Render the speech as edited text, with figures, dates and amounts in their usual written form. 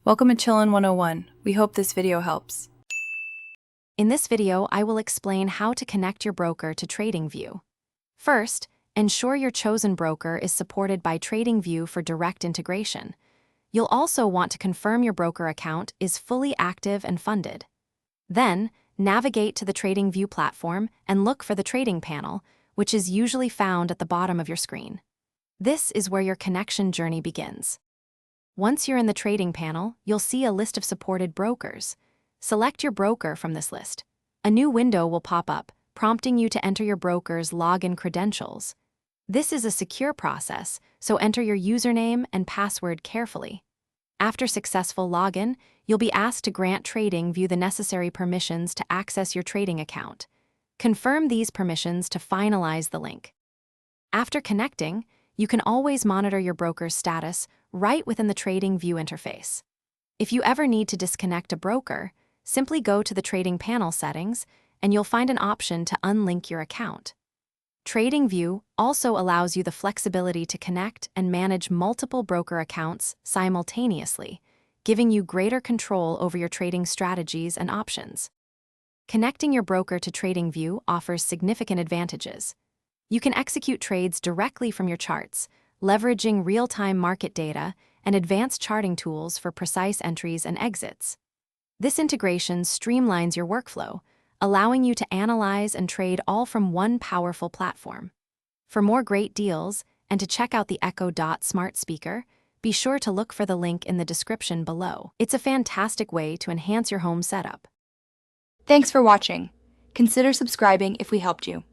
Welcome to Chillin' 101. We hope this video helps. In this video, I will explain how to connect your broker to TradingView. First, ensure your chosen broker is supported by TradingView for direct integration. You'll also want to confirm your broker account is fully active and funded. Then, navigate to the TradingView platform and look for the trading panel, which is usually found at the bottom of your screen. This is where your connection journey begins. Once you're in the trading panel, you'll see a list of supported brokers. Select your broker from this list. A new window will pop up, prompting you to enter your broker's login credentials. This is a secure process, so enter your username and password carefully. After successful login, you'll be asked to grant TradingView the necessary permissions to access your trading account. Confirm these permissions to finalize the link. After connecting, you can always monitor your broker's status right within the TradingView interface. If you ever need to disconnect a broker, simply go to the trading panel settings and you'll find an option to unlink your account. TradingView also allows you the flexibility to connect and manage multiple broker accounts simultaneously, giving you greater control over your trading strategies and options. Connecting your broker to TradingView offers significant advantages. You can execute trades directly from your charts, leveraging real-time market data and advanced charting tools for precise entries and exits. This integration streamlines your workflow, allowing you to analyze and trade all from one powerful platform. For more great deals and to check out the Echo Dot smart speaker, be sure to look for the link in the description below. It's a fantastic way to enhance your home setup. Thanks for watching. Consider subscribing if we helped you.